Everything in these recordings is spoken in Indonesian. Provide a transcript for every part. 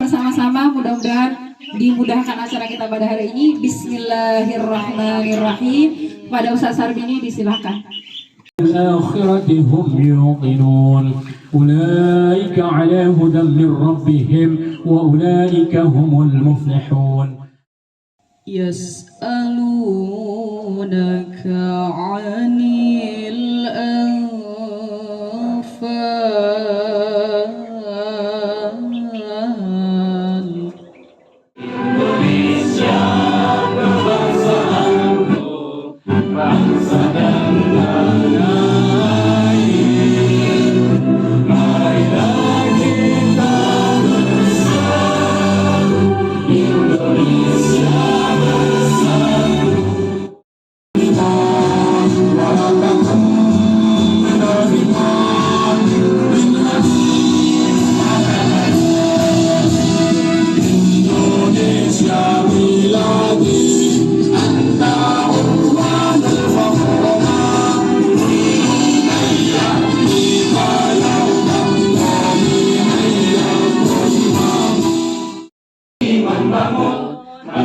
Bersama-sama mudah-mudahan dimudahkan acara kita pada hari ini. Bismillahirrahmanirrahim. Pada Ustaz Sarbini disilahkan. الآخرة هم يوقنون أولئك على هدى من ربهم وأولئك هم المفلحون يسألونك عن الأنفال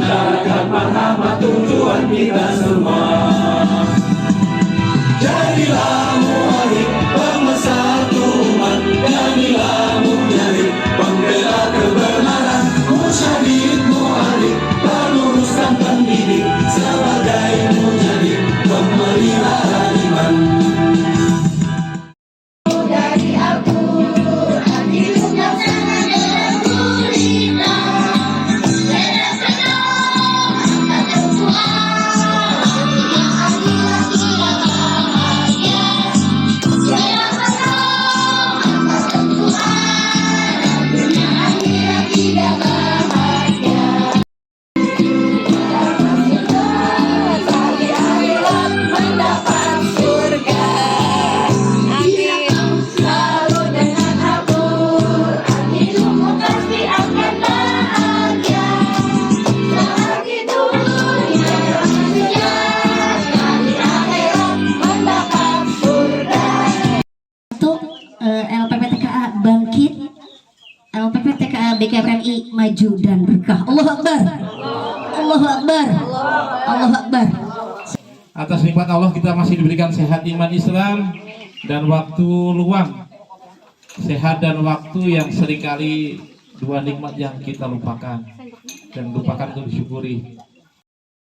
masyarakat marhamat tujuan kita semua. Jadilah muharib pemersatu umat, jadilah mujarib pembela kebenaran, musyahid muharib peluruskan pendidik sebagai mujarib pemelihara iman. Dari Al-Quran hiduplah sana dalam gurita. LPPTKA bangkit, LPPTKA BKPMI maju dan berkah. Allahu Akbar, Allahu Akbar, Allahu Akbar. Atas nikmat Allah kita masih diberikan sehat iman Islam dan waktu luang. Sehat dan waktu yang seringkali dua nikmat yang kita lupakan dan lupakan untuk disyukuri.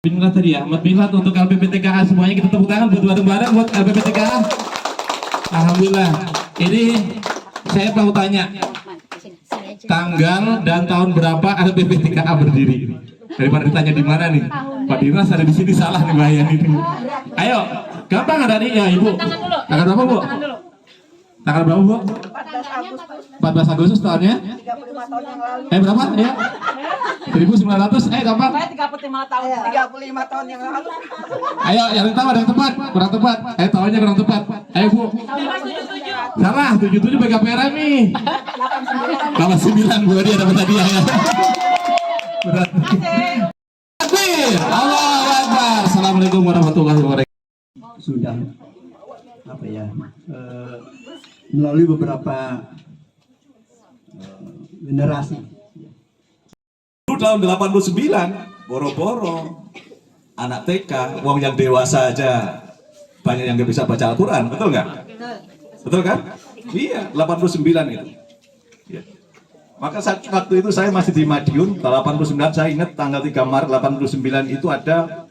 Bismillah tadi ya, Bismillah untuk LPPTKA semuanya, kita tepuk tangan buat bareng buat LPPTKA. Alhamdulillah. Ini saya mau tanya tanggal dan tahun berapa LPPTKA berdiri? Daripada ditanya di mana nih, Pak Dimas ada di sini, salah nih bayan ini. Ayo, gampang ada nih ya Ibu. Tanggal berapa Bu? Tanggal berapa Bu? 14 Agustus tahunnya? 35 tahun yang lalu. Berapa ya? 1900, gampang. 35 tahun. 35 tahun yang lalu. Ayo, yang tahu ada yang tepat, kurang tepat. Tahunnya kurang tepat. Ayo Bu. Salah, 77 BKPRM nih. 89 Bu, dia dapat hadiah ya. Berat. Allahu Akbar. Assalamualaikum warahmatullahi wabarakatuh. Sudah melalui beberapa generasi. Dulu tahun 89, boro-boro anak TK, wong yang dewasa aja banyak yang nggak bisa baca Al-Quran, betul nggak? Betul kan? Iya, 89 itu. Ya. Maka waktu itu saya masih di Madiun, 89 saya ingat tanggal 3 Maret 89 itu ada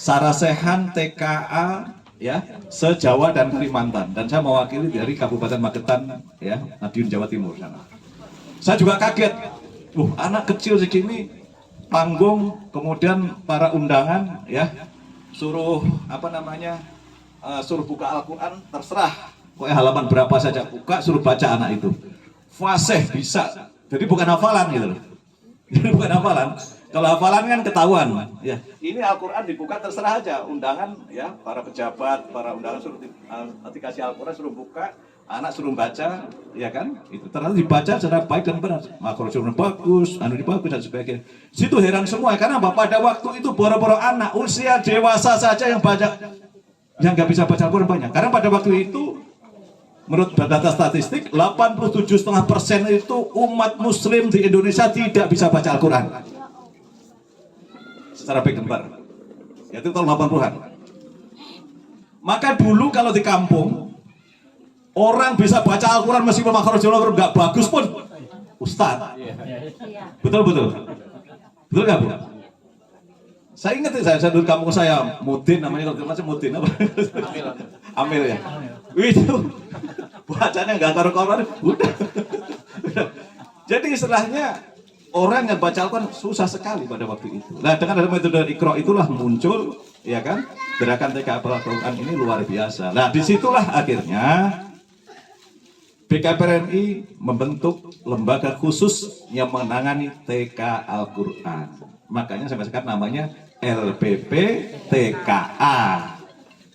sarasehan TKA ya se-Jawa dan Kalimantan, dan saya mewakili dari Kabupaten Magetan ya, Madiun Jawa Timur sana. Saya juga kaget, anak kecil segini panggung, kemudian para undangan ya suruh suruh buka Al-Quran, terserah pokoknya halaman berapa saja buka, suruh baca anak itu fasih bisa, jadi bukan hafalan gitu loh. Jadi bukan hafalan. Kalau hafalan kan ketahuan ya. Ini Al-Quran dibuka terserah aja, undangan ya, para pejabat, para undangan suruh dikasih Al-Quran, suruh buka, anak suruh baca, ya kan? Itu ternyata dibaca secara baik dan benar. Makrosurnya bagus, bagus dan sebagainya. Situ heran semua karena pada waktu itu boro-boro anak usia dewasa saja yang baca, yang nggak bisa baca Al-Quran banyak. Karena pada waktu itu menurut data statistik 87,5% itu umat muslim di Indonesia tidak bisa baca Al-Quran secara baik dan benar. Yaitu tahun 80-an. Maka dulu kalau di kampung orang bisa baca Al-Quran meskipun makhrajul huruf nggak bagus pun ustaz. Betul nggak, Bu? Saya ingat saya dulu kampung saya Mudin, namanya kalau macam Mudin apa? Amil ya. Itu bacanya nggak karu-karuan, udah. Jadi istilahnya orang yang baca Al-Quran susah sekali pada waktu itu. Nah, dengan ada metode Iqra itulah muncul, ya kan? Gerakan TK Al-Quran ini luar biasa. Nah, disitulah akhirnya BKPRMI membentuk lembaga khusus yang menangani TK Al-Quran. Makanya saya katakan namanya LPP TKA,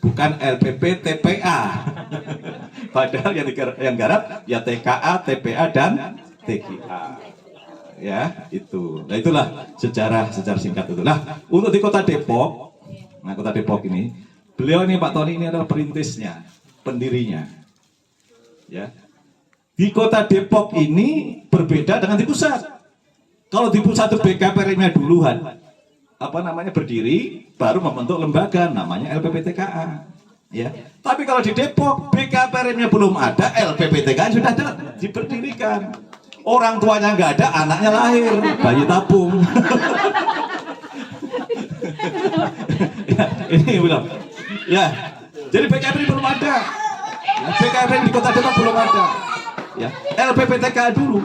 bukan LPP TPA. Padahal yang garap ya TKA, TPA dan TGA. Ya, itu. Nah, itulah sejarah singkat itu. Nah, untuk di Kota Depok, Kota Depok ini, beliau ini Pak Tony ini adalah perintisnya, pendirinya. Ya. Di Kota Depok ini berbeda dengan di pusat. Kalau di pusat itu BKPRI-nya duluan, berdiri, baru membentuk lembaga namanya LPPTKA. Ya. Tapi kalau di Depok BKPRI-nya belum ada, LPPTKA sudah ada, diberdirikan. Orang tuanya nggak ada, anaknya lahir, bayi tabung. Ya, ini belum. Ya, jadi BKPRI belum ada. BKPRI di Kota Depok belum ada. Ya, LPPTKA dulu.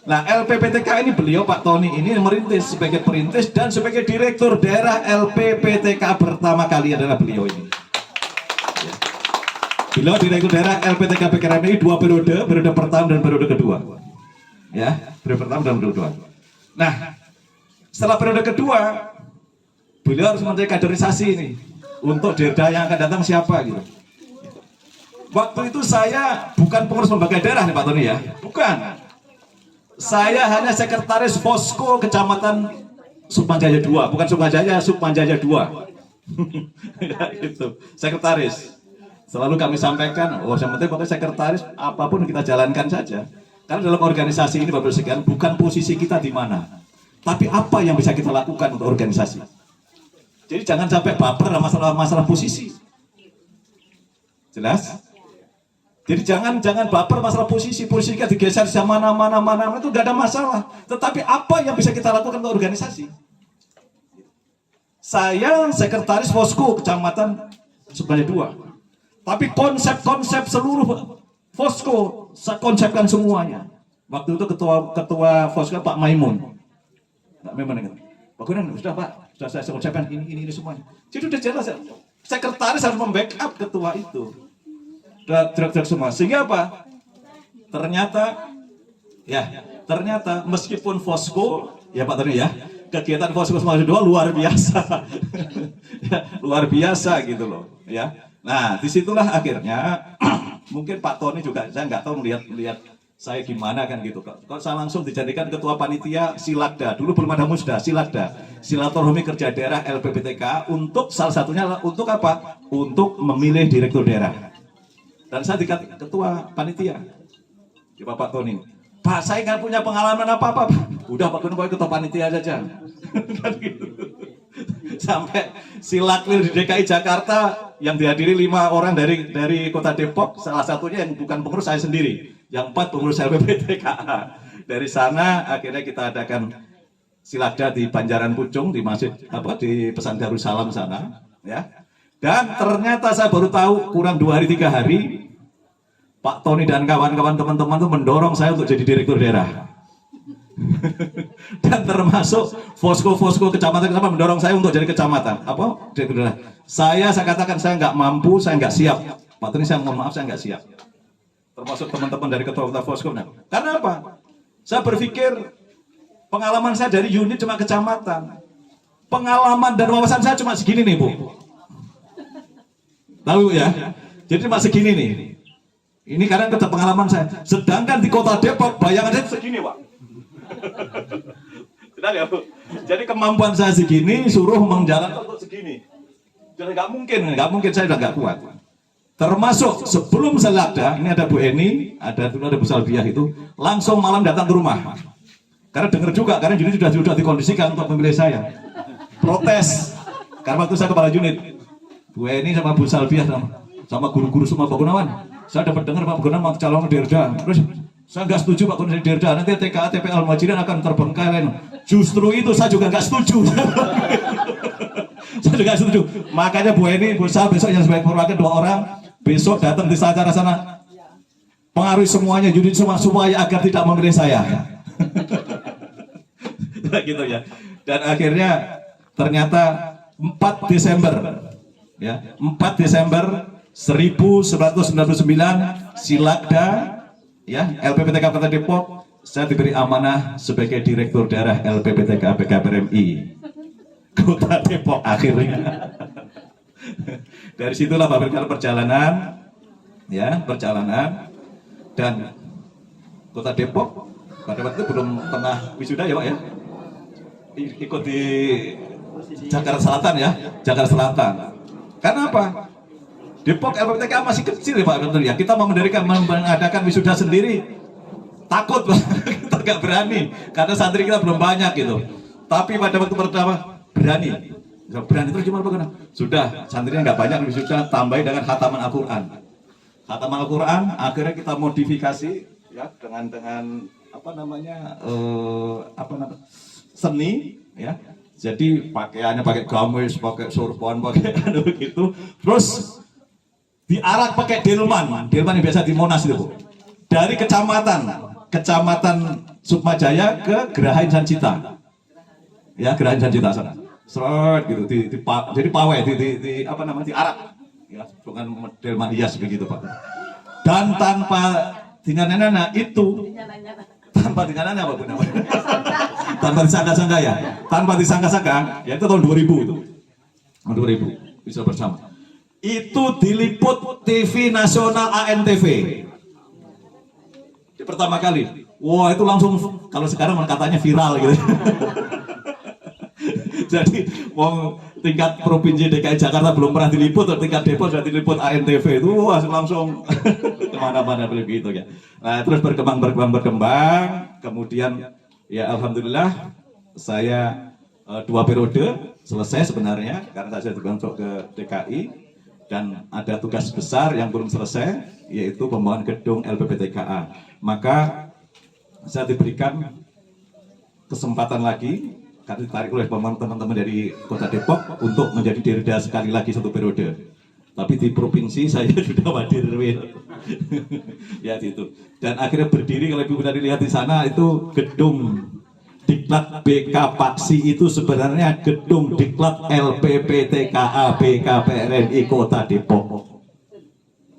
Nah, LPPTK ini beliau Pak Tony ini merintis sebagai perintis dan sebagai direktur daerah LPPTK pertama kali adalah beliau ini. Ya. Beliau direktur daerah LPTK BKPRMI 2 periode pertama dan periode kedua. Ya, periode pertama dan periode kedua. Nah, setelah periode kedua, beliau harus mencari kaderisasi ini untuk daerah yang akan datang siapa gitu. Waktu itu saya bukan pengurus lembaga daerah nih Pak Tony ya, bukan. Saya hanya sekretaris posko kecamatan Sukmanjaya 2, bukan Sukmanjaya, Sukmanjaya 2. Ya, itu, sekretaris. Selalu kami sampaikan, yang penting pokoknya sekretaris apapun kita jalankan saja. Karena dalam organisasi ini Bapak sekalian bukan posisi kita di mana, tapi apa yang bisa kita lakukan untuk organisasi. Jadi jangan sampai baper masalah posisi. Jelas? Jadi jangan baper masalah posisi kita digeser sama mana itu gak ada masalah. Tetapi apa yang bisa kita lakukan untuk organisasi? Saya sekretaris posko kecamatan Sukmanjaya 2. Tapi konsep seluruh posko saya konsepkan semuanya. Waktu itu ketua posko Pak Maimun. Pak Maimun ingat. Pak Gunan sudah Pak, sudah saya konsepkan ini semuanya. Jadi udah jelas ya. Sekretaris harus membackup ketua itu. Direktur semua. Sehingga apa? Ternyata meskipun Posko ya Pak Tony ya, kegiatan Posko Sukmanjaya 2 luar biasa. Ya, luar biasa gitu loh ya. Nah, disitulah akhirnya mungkin Pak Tony juga saya nggak tahu melihat saya gimana kan gitu. Kalau saya langsung dijadikan ketua panitia Silakda, dulu belum ada Musda, Silakda, Silaturahmi Kerja Daerah LPPTK, untuk salah satunya untuk apa? Untuk memilih direktur daerah. Dan saya dikatakan ketua panitia di Pak Tony. Pak, saya nggak punya pengalaman apa-apa. Udah Pak Tony, ketua panitia saja. Kan gitu. Sampai Silakwil di DKI Jakarta yang dihadiri 5 orang dari Kota Depok, salah satunya yang bukan pengurus saya sendiri, yang 4 pengurus LPPTKA. Dari sana akhirnya kita adakan Silakda di Banjaran Pucung, di masjid di Pesan Darussalam sana, ya. Dan ternyata saya baru tahu kurang 2 hari 3 hari Pak Tony dan kawan-kawan teman-teman itu mendorong saya untuk jadi direktur daerah. Dan termasuk Posko kecamatan mendorong saya untuk jadi kecamatan. Direktur daerah. Saya katakan saya nggak mampu, saya nggak siap. Pak Tony, saya mohon maaf, saya nggak siap. Termasuk teman-teman dari ketua Posko. Karena apa? Saya berpikir pengalaman saya dari unit cuma kecamatan. Pengalaman dan wawasan saya cuma segini nih, Bu. Tahu ya, jadi masih segini nih. Ini karena pengalaman saya. Sedangkan di Kota Depok bayangan saya segini, Pak. Benar ya, Bu? Jadi kemampuan saya segini, suruh menjalankan untuk segini. Jadi nggak mungkin saya udah nggak kuat. Termasuk sebelum Selakda, ini ada Bu Eni, ada Bu Salbiah itu, langsung malam datang ke rumah. Karena dengar juga, karena unit sudah dikondisikan untuk memilih saya. Protes, karena waktu saya kepala unit. Bu Eni sama Bu Salbiah sama guru-guru semua Pak Gunawan. Saya dapat dengar Pak Gunawan mau calon Dirda. Terus saya nggak setuju Pak Gunawan Dirda, nanti TKA TPA Al-Muhajirin akan terbengkalai. Justru itu saya juga nggak setuju. Saya juga setuju. Makanya Bu Eni, Bu Sal besok yang sebagai perwakilan 2 orang, besok datang di acara sana, pengaruhi semuanya, unit semua supaya agar tidak memilih saya. Gitu ya. Dan akhirnya ternyata 4 Desember ya, 4 Desember 1999 Silakda ya, LPPTK Kota Depok, saya diberi amanah sebagai Direktur Daerah LPPTK BKPRMI Kota Depok akhirnya. Dari situlah Bapak perjalanan ya, perjalanan, dan Kota Depok pada waktu itu belum tengah wisuda ya Pak ya, ikut di Jakarta Selatan ya, Jakarta Selatan. Karena apa? Depok LPPTK masih kecil ya Pak ya, kita mau mengadakan wisuda sendiri takut kita nggak berani karena santri kita belum banyak gitu. Tapi pada waktu pertama berani terus cuma bagaimana? Sudah santrinya nggak banyak, wisuda tambahin dengan khataman Al-Quran. Khataman Al-Quran akhirnya kita modifikasi ya dengan apa namanya seni ya. Jadi pakaiannya pakai gamis, pakai sorban, pakai gitu. Terus diarak pakai delman yang biasa di Monas itu Bu. Dari kecamatan Sukmajaya ke Geraha Insan Cita. Ya, Geraha Insan Cita sana. Seret gitu, jadi pawai, apa namanya, diarak ya, dengan delman hias begitu Pak. Dan tanpa dinana itu, tanpa dinana apa Bu namanya? Tanpa disangka-sangka ya, tanpa disangka-sangka, ya itu tahun 2000 itu, tahun 2000 bisa bersama. Itu diliput TV nasional ANTV. Di pertama kali, wah itu langsung, kalau sekarang katanya viral gitu. Jadi tingkat provinsi DKI Jakarta belum pernah diliput, tingkat Depok sudah diliput ANTV itu, wah langsung kemana-mana begitu ya. Nah terus berkembang, kemudian ya alhamdulillah saya 2 periode selesai sebenarnya karena saya dibentuk ke DKI, dan ada tugas besar yang belum selesai yaitu pembangunan gedung LPPTKA. Maka saya diberikan kesempatan lagi karena ditarik oleh teman-teman dari Kota Depok untuk menjadi Dirda sekali lagi 1 periode. Tapi di provinsi saya sudah wadirwil. Ya itu. Dan akhirnya berdiri, kalau Ibu tadi lihat di sana itu gedung Diklat BK Paksi, itu sebenarnya gedung Diklat LPPTKA BKPRMI Kota Depok.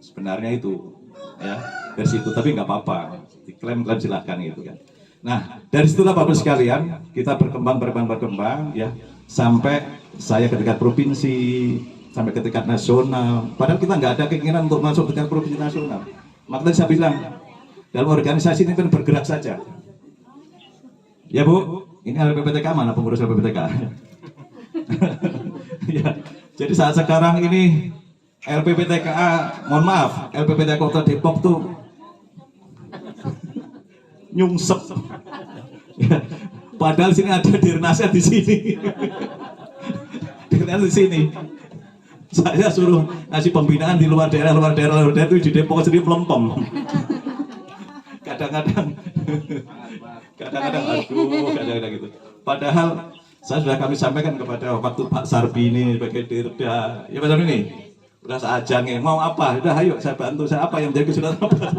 Sebenarnya itu ya dari situ, tapi nggak apa-apa, diklaim silahkan gitu kan. Nah dari situlah Bapak sekalian kita berkembang ya, sampai saya ke tingkat provinsi, sampai ke tingkat nasional. Padahal kita nggak ada keinginan untuk masuk ke tingkat provinsi nasional. Maka tadi saya bilang dalam organisasi ini kan bergerak saja. Ya Bu, ini LPPTK mana pengurus LPPTK? Ya, jadi saat sekarang ini LPPTKA, mohon maaf, LPPTK Kota Depok tuh nyungsep. Ya, padahal sini ada Dirnasnya di sini. Dirnas di sini. Saya suruh ngasih pembinaan di luar daerah itu di Depok sendiri melempem. Kadang-kadang gitu. Padahal saya sudah kami sampaikan kepada waktu Pak Sarbi ini sebagai Dirda, ya Pak Sarbi ini udah seajangnya mau apa, udah ayo saya bantu, saya apa yang menjadi kesulitan apa.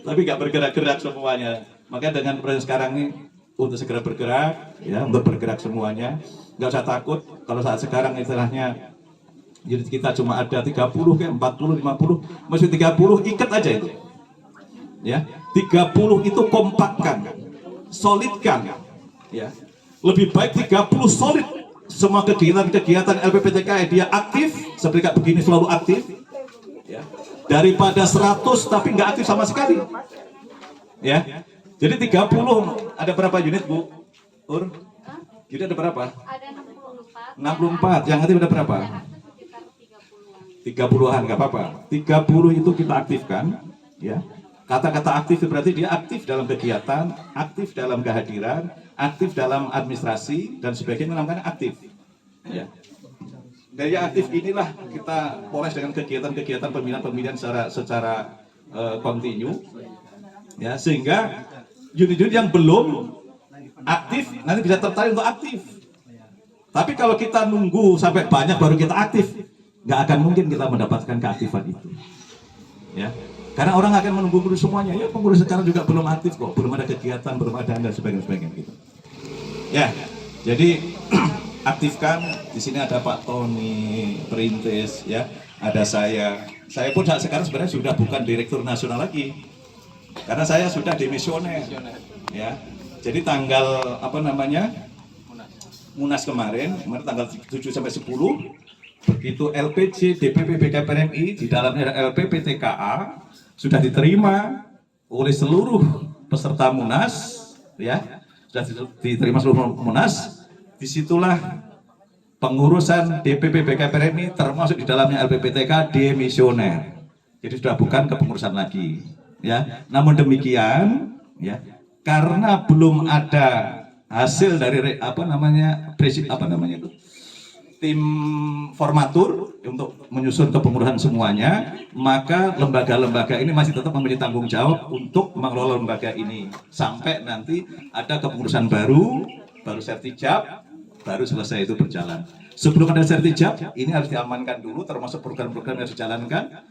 Tapi nggak bergerak-gerak semuanya. Makanya dengan proses sekarang ini untuk segera bergerak, ya untuk bergerak semuanya, nggak usah takut. Kalau saat sekarang istilahnya jadi kita cuma ada 30 kayak 40, 50, mesti 30 ikat aja itu. Ya, 30 itu kompakkan, solidkan, ya. Lebih baik 30 solid semua kegiatan LPPTK dia aktif, seperti kayak begini selalu aktif, ya. Daripada 100 tapi nggak aktif sama sekali, ya. Jadi 30 ada berapa unit Bu? Unit ada berapa? Ada 64. 64, yang aktif ada berapa? 30-an nggak apa-apa. 30 itu kita aktifkan, ya. Kata-kata aktif itu berarti dia aktif dalam kegiatan, aktif dalam kehadiran, aktif dalam administrasi dan sebagainya, namanya aktif. Ya. Daya aktif inilah kita poles dengan kegiatan-kegiatan pemilihan secara kontinu, ya, sehingga unit-unit yang belum aktif nanti bisa tertarik untuk aktif. Tapi kalau kita nunggu sampai banyak baru kita aktif, nggak akan mungkin kita mendapatkan keaktifan itu, ya. Karena orang akan menunggu pengurus semuanya. Ya, pengurus sekarang juga belum aktif kok, belum ada kegiatan, belum ada dan sebagainya gitu. Ya, jadi aktifkan. Di sini ada Pak Tony Perintis, ya, ada saya. Saya pun sekarang sebenarnya sudah bukan direktur nasional lagi, karena saya sudah demisioner, ya. Jadi tanggal Munas kemarin tanggal 7 sampai 10, begitu LPC DPP BKPRMI di dalamnya ada LPP TKA sudah diterima oleh seluruh peserta Munas, ya, sudah diterima seluruh Munas. Disitulah pengurusan DPP BKPRMI termasuk di dalamnya LPPTK demisioner. Jadi sudah bukan kepengurusan lagi, ya. Namun demikian, ya, karena belum ada hasil dari tim formatur untuk menyusun kepengurusan semuanya, maka lembaga-lembaga ini masih tetap memiliki tanggung jawab untuk mengelola lembaga ini sampai nanti ada kepengurusan baru sertijab, baru selesai itu berjalan. Sebelum ada sertijab, ini harus diamankan dulu, termasuk program-program yang harus dijalankan,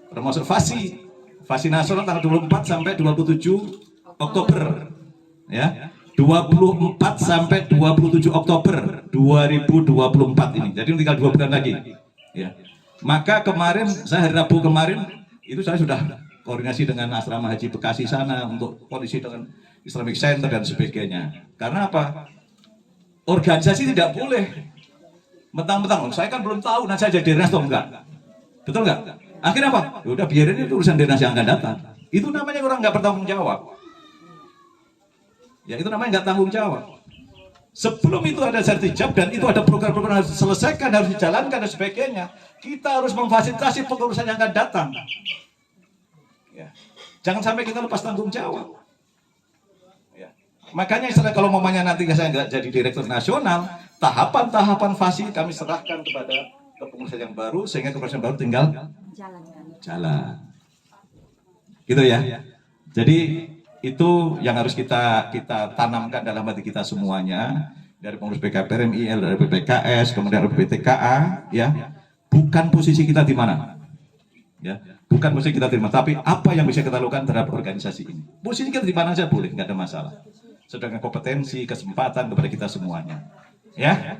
termasuk fasi nasional tanggal 24 sampai 27 Oktober, ya. 24 sampai 27 Oktober 2024 ini. Jadi tinggal 2 bulan lagi, ya. Maka kemarin, saya hari Rabu kemarin itu saya sudah koordinasi dengan Asrama Haji Bekasi sana untuk kondisi dengan Islamic Center dan sebagainya. Karena apa? Organisasi tidak boleh mentang-mentang, saya kan belum tahu nanti saya jadi dinas atau enggak. Betul enggak? Akhirnya apa? Ya udah biarin itu urusan dinas yang akan datang. Itu namanya orang nggak bertanggung jawab. Ya, itu namanya nggak tanggung jawab. Sebelum itu ada sertijab dan itu ada program-program harus diselesaikan, harus dijalankan dan sebagainya. Kita harus memfasilitasi pengurusan yang akan datang. Ya. Jangan sampai kita lepas tanggung jawab. Ya. Makanya istilah kalau mamanya nanti saya nggak jadi direktur nasional, tahapan-tahapan fasi kami serahkan kepada kepengurusan yang baru, sehingga kepengurusan baru tinggal jalan. Gitu ya. Jadi itu yang harus kita tanamkan dalam hati kita semuanya, dari pengurus BKPRMI, dari PKS, kemudian BPTKA, ya. Bukan posisi kita di mana, ya. Bukan posisi kita di mana, tapi apa yang bisa kita lakukan terhadap organisasi ini. Posisi kita di mana saja boleh, nggak ada masalah. Sedangkan kompetensi, kesempatan kepada kita semuanya, ya.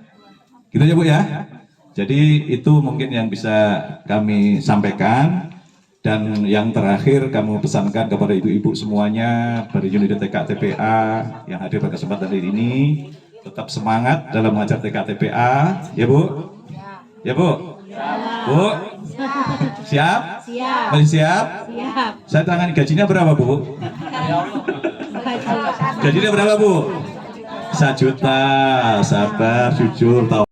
Gitu ya Bu ya. Jadi itu mungkin yang bisa kami sampaikan. Dan yang terakhir kamu pesankan kepada ibu-ibu semuanya dari unit TK TPA yang hadir pada kesempatan hari ini, tetap semangat dalam mengajar TK TPA, ya Bu? Ya Bu? Bu? Siap? Siap. Masih siap? Siap. Saya tangani gajinya berapa Bu? Gajinya berapa Bu? 1 juta. Sabar, jujur, tahu.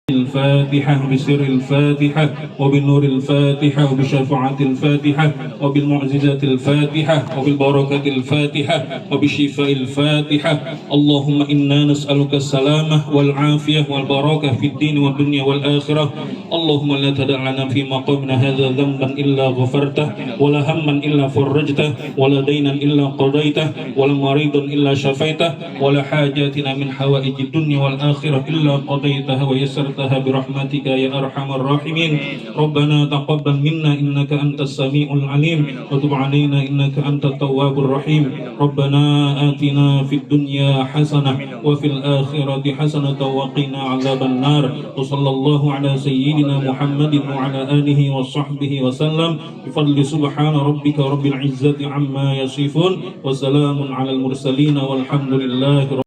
الفاتحة بسر الفاتحة وبالنور الفاتحة وبشفاعة الفاتحة وبالمعجزات الفاتحة وبالبركة الفاتحة وبشفاء الفاتحة. اللهم إنا نسألك السلامة والعافية والبركة في الدين والدنيا والآخرة. اللهم لا تدع لنا في مقامنا هذا ذنبا إلا غفرته ولا هما إلا فرجته ولا دينا إلا قضيته ولا مريضا إلا شفيته ولا حاجاتنا من حوائج الدنيا والآخرة إلا قضيتها ويسرتها برحمتك يا أرحم الراحمين. ربنا تقبل منا إنك أنت السميع العليم وتب علينا إنك أنت التواب الرحيم. ربنا آتنا في الدنيا حسنة وفي الآخرة حسنة وقنا عذاب النار. وصلى الله على سيدنا محمد وعلى آله وصحبه وسلم بفضل سبحان ربك رب العزة عما يصفون وسلام على المرسلين والحمد لله.